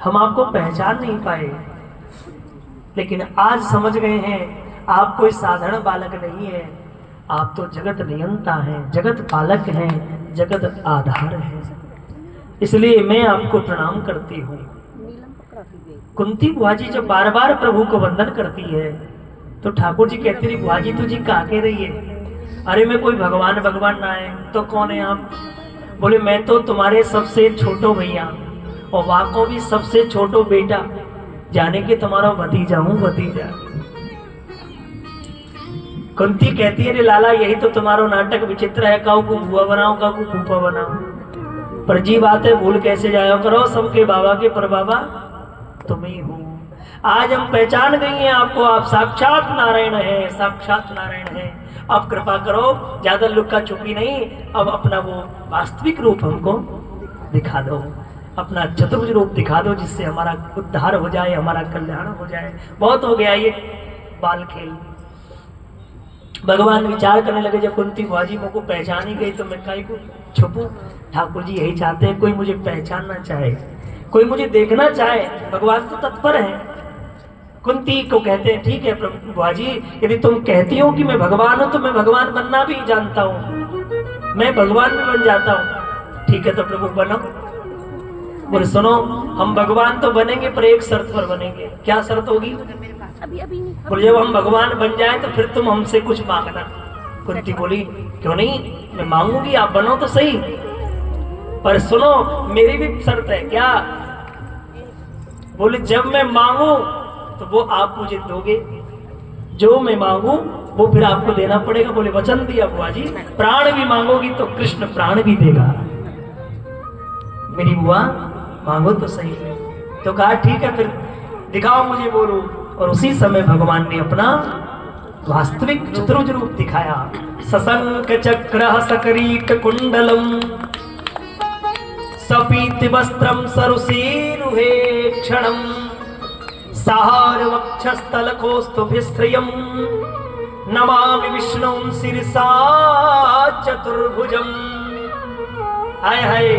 हम आपको पहचान नहीं पाए, लेकिन आज समझ गए हैं आप कोई साधारण बालक नहीं है, आप तो जगत नियंता हैं, जगत पालक हैं, जगत आधार है। इसलिए मैं आपको प्रणाम करती हूँ। कुंती बुआ जी जब बार बार प्रभु को वंदन करती है तो ठाकुर जी कहते रही, बुआ जी तुझी कहा के रही है, अरे मैं कोई भगवान भगवान ना है तो कौन है आप? बोले मैं तो तुम्हारे सबसे छोटो भैया और वहां को भी सबसे छोटो बेटा, जाने के तुम्हारा भतीजा हूं, भतीजा। कुंती कहती है, रे लाला यही तो तुम्हारा नाटक विचित्र है, काऊ को बुआ बनाओ, काऊ को फूफा बनाओ, पर जी बात है भूल कैसे जाया करो, सबके बाबा के पर बाबा तुम ही हो। आज हम पहचान गई हैं आपको, आप साक्षात नारायण है, साक्षात नारायण है। अब कृपा करो, ज्यादा लुक्का छुपी नहीं, अब अपना वो वास्तविक रूप हमको दिखा दो, अपना चतुर्भुज रूप दिखा दो, जिससे हमारा उद्धार हो जाए, हमारा कल्याण हो जाए। बहुत हो गया ये बाल खेल। भगवान विचार करने लगे, जब कुंती बुआ जी मुझको पहचान ही गई तो मैं काहे को छुपूं? ठाकुर जी यही चाहते हैं कोई मुझे पहचानना चाहे, कोई मुझे देखना चाहे। भगवान तो तत्पर है। कुंती को कहते हैं, ठीक है प्रभु बुआ जी, यदि तुम कहती हो कि मैं भगवान हूं तो मैं भगवान बनना भी जानता हूं, मैं भगवान भी बन जाता हूं। ठीक है तो प्रभु बनो। बोले सुनो, हम भगवान तो बनेंगे पर एक शर्त पर बनेंगे। क्या शर्त होगी? बोले जब हम भगवान बन जाए तो फिर तुम हमसे कुछ मांगना। कुंती बोली, क्यों नहीं, मैं मांगूंगी, आप बनो तो सही, पर सुनो मेरी भी शर्त है। क्या? बोले जब मैं मांगू तो वो आप मुझे दोगे, जो मैं मांगू वो फिर आपको देना पड़ेगा। बोले वचन दिया बुआ जी, प्राण भी मांगोगी तो कृष्ण प्राण भी देगा। मेरी बुआ मांगो तो सही है। तो कहा ठीक है, फिर दिखाओ मुझे वो रूप। और उसी समय भगवान ने अपना वास्तविक चतुर्भुज रूप दिखाया। सशंक चक्र सकरीट कुंडलम सपीति वस्त्रम सरुषीरुहे क्षणम साहार वक्षस्थल कोस्तुभिस्त्रियम नमामि विष्णुं शिरसा चतुर्भुजम। हाय हाय,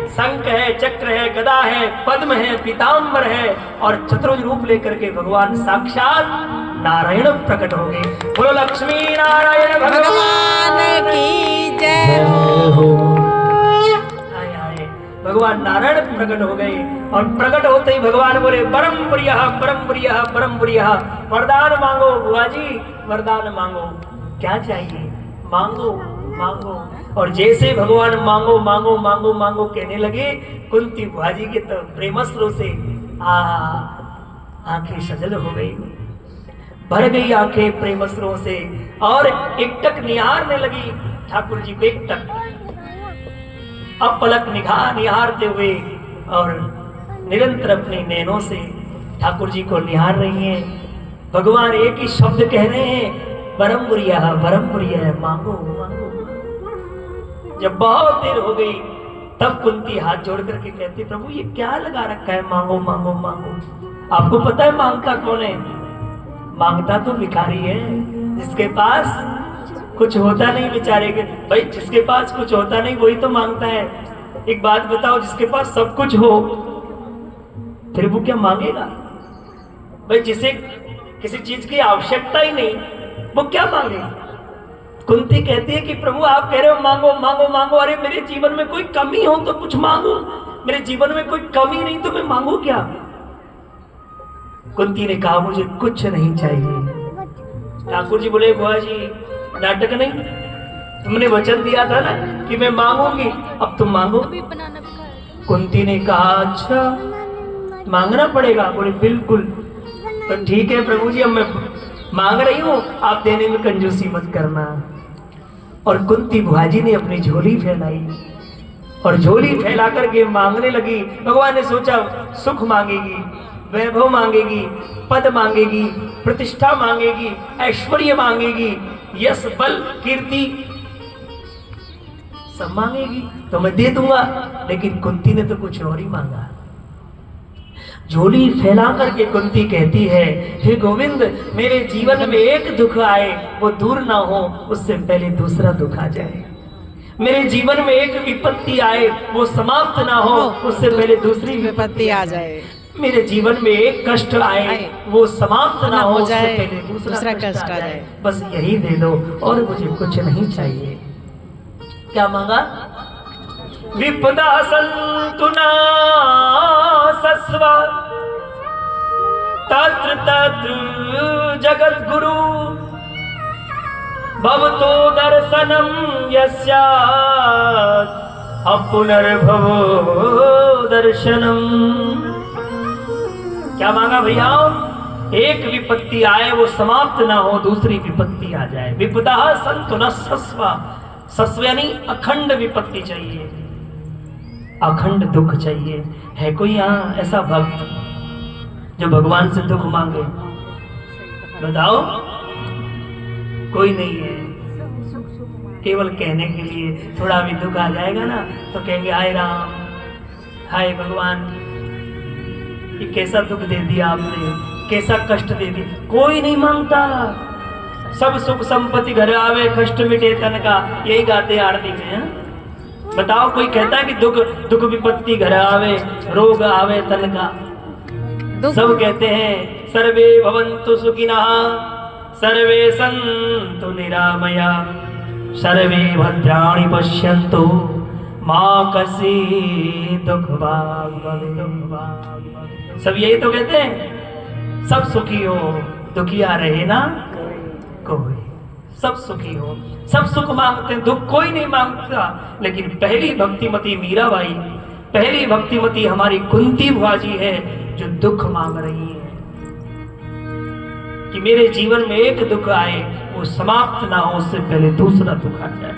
शंख है, चक्र है, गदा है, पद्म है, पीतांबर है और चतुर्भुज रूप लेकर के भगवान साक्षात नारायण प्रकट हो गए। बोलो लक्ष्मी नारायण भगवान की जय हो। भगवान नारायण प्रकट हो गए और प्रकट होते ही भगवान बोले, परम प्रियः परम प्रियः परम प्रियः, वरदान मांगो बुआ जी, वरदान मांगो। क्या चाहिए? मांगो मांगो। और जैसे भगवान मांगो मांगो मांगो मांगो कहने लगे, कुंती बुआ जी के तो प्रेमस्त्रों से आंखें सजल हो गई, भर गई आंखें प्रेमस्त्रों से और एकटक निहारने लगी ठाकुर जी को। एकटक अब पलक निहारते हुए और निरंतर अपने नैनों से ठाकुर जी को निहार रही हैं। भगवान एक ही शब्द कह रहे हैं, परम प्रियः मांगो मांगो। जब बहुत देर हो गई तब कुंती हाथ जोड़ करके कहती, प्रभु ये क्या लगा रखा है, मांगो मांगो मांगो। आपको पता है मांगता कौन है? मांगता तो भिखारी है, जिसके पास कुछ होता नहीं बेचारे के। भाई जिसके पास कुछ होता नहीं वही तो मांगता है। एक बात बताओ, जिसके पास सब कुछ हो फिर वो क्या मांगेगा? भाई जिसे किसी चीज की आवश्यकता ही नहीं वो क्या मांगेगा? कुंती कहती है कि प्रभु आप कह रहे हो मांगो मांगो मांगो, अरे मेरे जीवन में कोई कमी हो तो कुछ मांगो, मेरे जीवन में कोई कमी नहीं तो मैं मांगू क्या? कुंती ने कहा मुझे कुछ नहीं चाहिए। ठाकुर जी बोले, बुआ जी नाटक नहीं, तुमने वचन दिया था ना कि मैं मांगूंगी, अब तुम मांगो। कुंती ने कहा अच्छा मांगना पड़ेगा। बोले बिल्कुल। तो ठीक है प्रभु जी, अब मैं मांग रही हूँ, आप देने में कंजूसी मत करना। और कुंती बुआ जी ने अपनी झोली फैलाई और झोली फैला करके मांगने लगी। भगवान ने सोचा सुख मांगेगी, वैभव मांगेगी, पद मांगेगी, प्रतिष्ठा मांगेगी, ऐश्वर्य मांगेगी, यश बल कीर्ति सब मांगेगी तो मैं दे दूंगा। लेकिन कुंती ने तो कुछ और ही मांगा। झोली फैला करके कुंती कहती है, हे गोविंद मेरे जीवन में एक दुख आए वो दूर ना हो, उससे पहले दूसरा दुख आ जाए। मेरे जीवन में एक विपत्ति आए वो समाप्त ना हो, उससे पहले दूसरी विपत्ति आ जाए। मेरे जीवन में एक कष्ट आए वो समाप्त ना हो जाए, उससे पहले दूसरा कष्ट आ जाए। बस यही दे दो और मुझे कुछ नहीं चाहिए। क्या मांगा? विपदा संतु नासस्व तत्र तत्र जगत गुरु भवतो दर्शनम यस्यात् अपुनर्भवो दर्शनम। क्या मांगा भैया? एक विपत्ति आए वो समाप्त ना हो, दूसरी विपत्ति आ जाए। विपदा संतु न सस्व, सस्व यानी अखंड विपत्ति चाहिए, अखंड दुख चाहिए। है कोई यहाँ ऐसा भक्त जो भगवान से दुख मांगे? बताओ, कोई नहीं है। केवल कहने के लिए, थोड़ा भी दुख आ जाएगा ना तो कहेंगे हाय राम, हाय भगवान, ये कैसा दुख दे दिया आपने, कैसा कष्ट दे दिया। कोई नहीं मांगता। सब सुख संपत्ति घर आवे, कष्ट मिटे तन का, यही गाते आरती में है? बताओ, कोई कहता है कि दुख विपत्ति घर आवे, रोग आवे तन का? सब कहते हैं सर्वे भवन्तु सुखिनः, सर्वे सन्तु निरामया, सर्वे भद्राणि पश्यन्तु मा कश्चित् दुःख भाग् भवेत्। सब यही तो कहते हैं, सब सुखी हो, दुखिया रहे ना कोई। सब सुखी हो, सब सुख मांगते हैं, दुख कोई नहीं मांगता। लेकिन पहली भक्तिमती मीराबाई, पहली भक्तिमती हमारी कुंती बुआ जी है जो दुख मांग रही है कि मेरे जीवन में एक दुख आए वो समाप्त ना हो, उससे पहले दूसरा दुख आ जाए।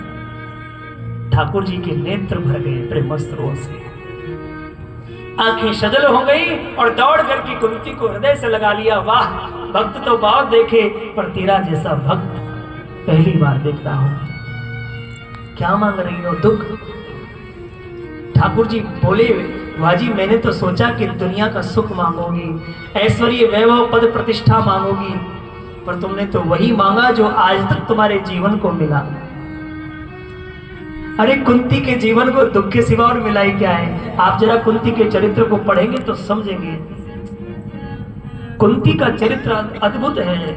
ठाकुर जी के नेत्र भर गए प्रेमस्त्रों से, आंखें सजल हो गई और दौड़ करके कुंती को हृदय से लगा लिया। वाह, भक्त तो बहुत देखे पर तेरा जैसा भक्त पहली बार देख रहा हूं। क्या मांग रही हो? दुख। ठाकुर जी बोले, वाजी मैंने तो सोचा कि दुनिया का सुख मांगोगी, ऐश्वर्य वैभव पद प्रतिष्ठा मांगोगी, पर तुमने तो वही मांगा जो आज तक तुम्हारे जीवन को मिला। अरे कुंती के जीवन को दुख के सिवा और मिला ही क्या है? आप जरा कुंती के चरित्र को पढ़ेंगे तो समझेंगे। कुंती का चरित्र अद्भुत है।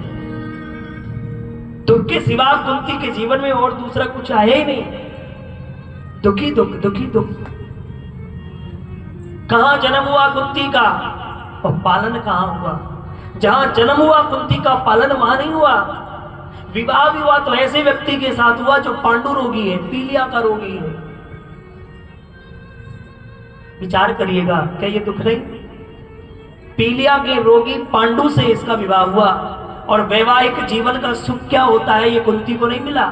दुख के सिवा कुंती के जीवन में और दूसरा कुछ आया ही नहीं। दुखी दुख, दुखी दुख। कहां जन्म हुआ कुंती का और पालन कहां हुआ? जहां जन्म हुआ कुंती का, पालन वहां नहीं हुआ। विवाह भी हुआ तो ऐसे व्यक्ति के साथ हुआ जो पांडु रोगी है, पीलिया का रोगी है। विचार करिएगा, क्या ये दुख नहीं? पीलिया के रोगी पांडु से इसका विवाह हुआ और वैवाहिक जीवन का सुख क्या होता है ये कुंती को नहीं मिला।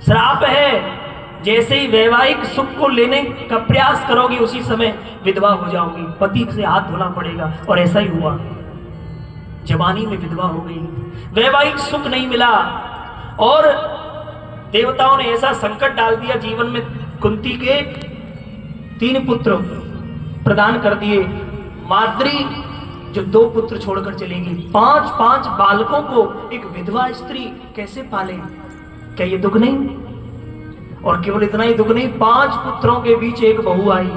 श्राप है। जैसे ही वैवाहिक सुख को लेने का प्रयास करोगी उसी समय विधवा हो जाओगी, पति से हाथ धोना पड़ेगा। और ऐसा ही हुआ, जवानी में विधवा हो गई, वैवाहिक सुख नहीं मिला और देवताओं ने ऐसा संकट डाल दिया जीवन में। कुंती के 3 पुत्र प्रदान कर दिए। माद्री जो 2 पुत्र छोड़कर चलेगी, 5 बालकों को एक विधवा स्त्री कैसे पाले? क्या ये दुख नहीं? और केवल इतना ही दुख नहीं, 5 पुत्रों के बीच एक बहू आई,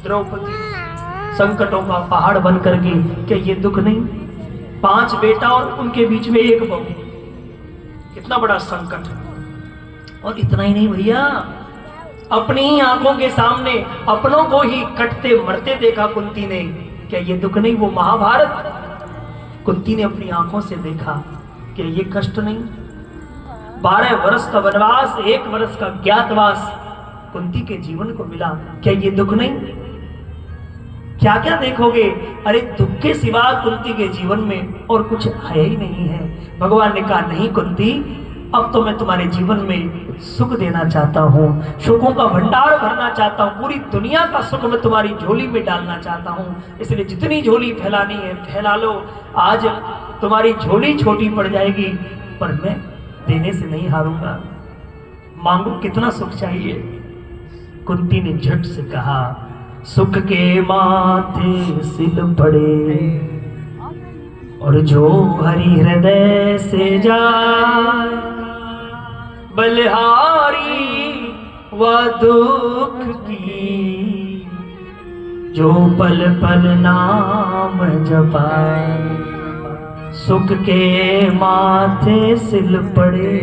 द्रौपदी, संकटों का पहाड़ बन करके। क्या ये दुख नहीं? 5 बेटा और उनके बीच में एक बहू, कितना बड़ा संकट। और इतना ही नहीं भैया, अपनी ही आंखों के सामने अपनों को ही कटते मरते देखा कुंती ने। क्या ये दुख नहीं? वो महाभारत कुंती ने अपनी आंखों से देखा। क्या ये कष्ट नहीं? 12 वर्ष का वनवास, 1 वर्ष का ज्ञातवास कुंती के जीवन को मिला। क्या ये दुख नहीं? क्या क्या देखोगे? अरे दुख के सिवा कुंती के जीवन में और कुछ है ही नहीं है। भगवान ने कहा नहीं कुंती, अब तो मैं तुम्हारे जीवन में सुख देना चाहता हूँ, सुखों का भंडार भरना चाहता हूँ, पूरी दुनिया का सुख मैं तुम्हारी झोली में डालना चाहता हूँ। इसलिए जितनी झोली फैलानी है फैला लो। आज तुम्हारी झोली छोटी पड़ जाएगी पर मैं देने से नहीं हारूंगा। मांगो, कितना सुख चाहिए? कुंती ने झट से कहा, सुख के माथे सिल पड़े और जो हरि हृदय से जाए, बलिहारी व दुख की जो पल पल नाम जपाए, सुख के माथे सिल पड़े,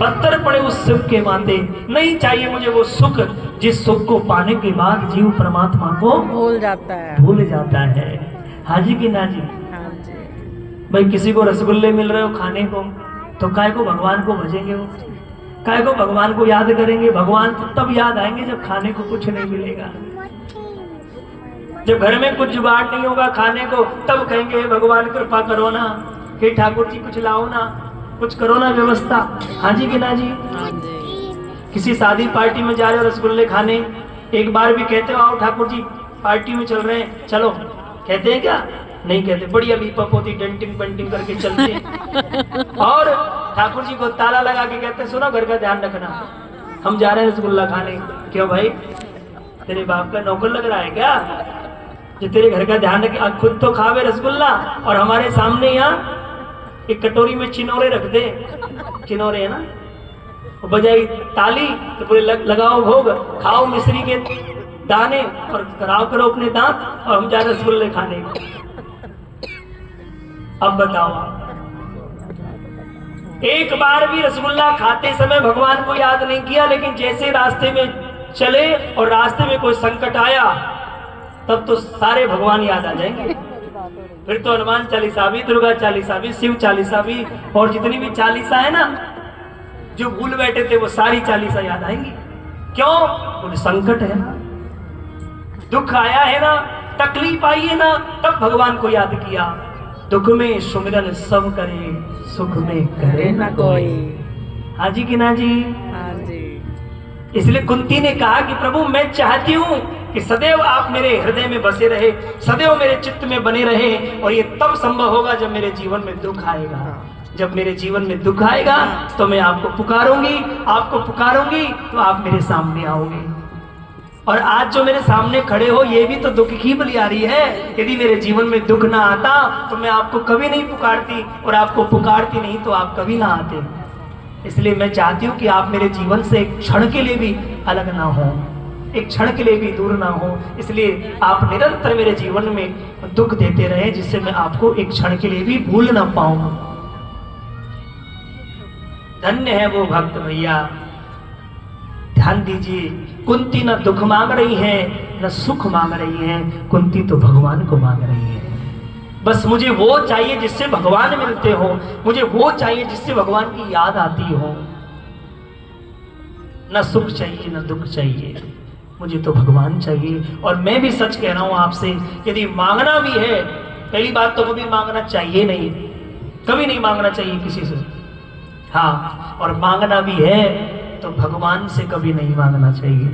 पत्थर पड़े उस सुख के माथे। नहीं चाहिए मुझे वो सुख जिस सुख को पाने के बाद जीव परमात्मा को भूल जाता है। हाजी की ना जी? हाँ जी। भाई किसी को रसगुल्ले मिल रहे हो खाने को, तो काय को भगवान को भजेंगे, वो काय को भगवान को याद करेंगे। भगवान तो तब याद आएंगे जब खाने को कुछ नहीं मिलेगा। जब घर में कुछ जुगाड़ नहीं होगा खाने को, तब कहेंगे भगवान कृपा करो ना, हे ठाकुर जी कुछ लाओ ना, कुछ करो ना व्यवस्था। हाँ जी कि ना जी? हाँ जी। किसी शादी पार्टी में जा रहे हो रसगुल्ले खाने, एक बार भी कहते हो आओ ठाकुर जी पार्टी में चल रहे हैं चलो, कहते हैं क्या? नहीं कहते। बढ़िया लीपअप होती, डेंटिंग पेंटिंग करके चलते और ठाकुर जी को ताला लगा के कहते सुनो घर का ध्यान रखना, हम जा रहे हैं रसगुल्ला खाने। क्यों भाई, तेरे बाप का नौकर लग रहा है क्या जो तेरे घर का ध्यान रखे? खुद तो खावे रसगुल्ला और हमारे सामने यहाँ एक कटोरी में चिनोरे रख दे, चिनोरे है ना, बजाई ताली तो पूरे लगाओ भोग, खाओ मिश्री के दाने और खराब करो अपने दांत और हम जा रसगुल्ले खाने। अब बताओ, एक बार भी रसगुल्ला खाते समय भगवान को याद नहीं किया, लेकिन जैसे रास्ते में चले और रास्ते में कोई संकट आया तब तो सारे भगवान याद आ जाएंगे। फिर तो हनुमान चालीसा भी, दुर्गा चालीसा भी, शिव चालीसा भी और जितनी भी चालीसा है ना जो भूल बैठे थे वो सारी चालीसा याद आएंगी। क्यों? बोले संकट है ना, दुख आया है ना, तकलीफ आई है ना, तब भगवान को याद किया। दुख में सुमिरन सब करे, सुख में करे ना कोई। हाँ जी कि ना जी? हाँ जी। इसलिए कुंती ने कहा कि प्रभु मैं चाहती हूँ कि सदैव आप मेरे हृदय में बसे रहे, सदैव मेरे चित्त में बने रहे, और ये तब संभव होगा जब मेरे जीवन में दुख आएगा। जब मेरे जीवन में दुख आएगा तो मैं आपको पुकारूंगी, आपको पुकारूंगी तो आप मेरे सामने आओगे। और आज जो मेरे सामने खड़े हो ये भी तो दुख की बलियारी है। यदि मेरे जीवन में दुख ना आता तो मैं आपको कभी नहीं पुकारती, और आपको पुकारती नहीं तो आप कभी ना आते। इसलिए मैं चाहती हूँ कि आप मेरे जीवन से एक क्षण के लिए भी अलग ना हो, एक क्षण के लिए भी दूर ना हो। इसलिए आप निरंतर मेरे जीवन में दुख देते रहे जिससे मैं आपको एक क्षण के लिए भी भूल ना पाऊं। धन्य है वो भक्त भैया। ध्यान दीजिए, कुंती न दुख मांग रही है न सुख मांग रही है, कुंती तो भगवान को मांग रही है। बस मुझे वो चाहिए जिससे भगवान मिलते हो, मुझे वो चाहिए जिससे भगवान की याद आती हो। न सुख चाहिए न दुख चाहिए, मुझे तो भगवान चाहिए। और मैं भी सच कह रहा हूं आपसे, यदि मांगना भी है, पहली बात तो कभी मांगना चाहिए नहीं, कभी नहीं मांगना चाहिए किसी से। हाँ, और मांगना भी है तो भगवान से कभी नहीं मांगना चाहिए।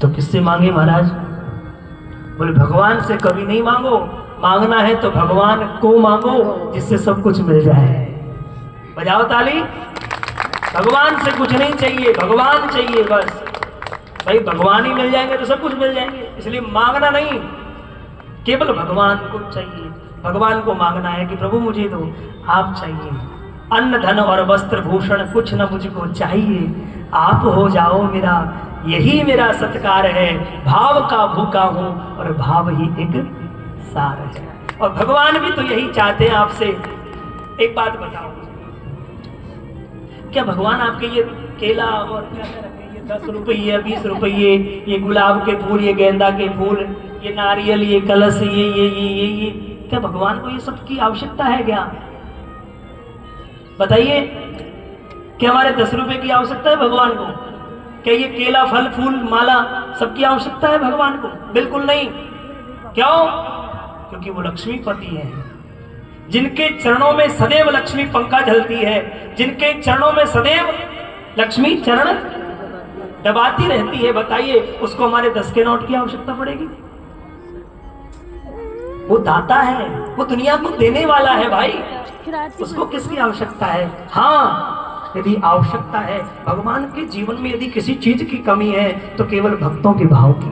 तो किससे मांगे महाराज? बोले भगवान से कभी नहीं मांगो, मांगना है तो भगवान को मांगो जिससे सब कुछ मिल जाए। बजाओ ताली। भगवान से कुछ नहीं चाहिए, भगवान चाहिए बस। भाई भगवान ही मिल जाएंगे तो सब कुछ मिल जाएंगे। इसलिए मांगना नहीं, केवल भगवान को चाहिए। भगवान को मांगना है कि प्रभु मुझे दो, आप चाहिए। अन्न धन और वस्त्र भूषण कुछ न मुझको चाहिए, आप हो जाओ मेरा, यही मेरा सत्कार है। भाव का भूखा हूं और भाव ही एक सार है। और भगवान भी तो यही चाहते हैं आपसे। एक बात बताओ, क्या भगवान आपके ये केला और क्या ये 10 रुपये 20 रुपये, ये गुलाब के फूल, ये गेंदा के फूल, ये नारियल, ये कलश, ये क्या भगवान को ये सब की आवश्यकता है क्या? बताइए, क्या हमारे 10 रुपए की आवश्यकता है भगवान को? क्या ये केला फल फूल माला सबकी आवश्यकता है भगवान को? बिल्कुल नहीं। क्यों? क्योंकि वो लक्ष्मीपति है, जिनके चरणों में सदैव लक्ष्मी पंखा झलती है, जिनके चरणों में सदैव लक्ष्मी चरण दबाती रहती है। बताइए, उसको हमारे 10 के नोट की आवश्यकता पड़ेगी? वो दाता है, वो दुनिया को देने वाला है भाई, उसको किसकी आवश्यकता है? हाँ, यदि आवश्यकता है भगवान के जीवन में, यदि किसी चीज की कमी है तो केवल भक्तों के भाव की।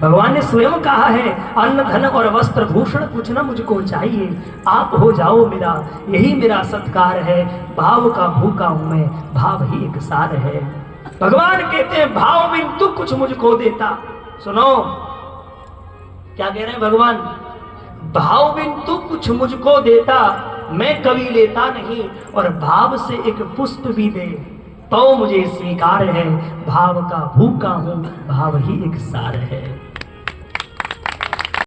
भगवान ने स्वयं कहा है, अन्न धन और वस्त्र भूषण कुछ न मुझको चाहिए, आप हो जाओ मेरा, यही मेरा सत्कार है। भाव का भूखा हूं मैं, भाव ही एक सार है। भगवान कहते हैं भाव बिन तू कुछ मुझको देता। सुनो क्या कह रहे हैं भगवान, भाव बिन तू कुछ मुझको देता, मैं कभी लेता नहीं, और भाव से एक पुष्प भी दे तो मुझे स्वीकार है। भाव का भूखा हूं, भाव ही एक सार है।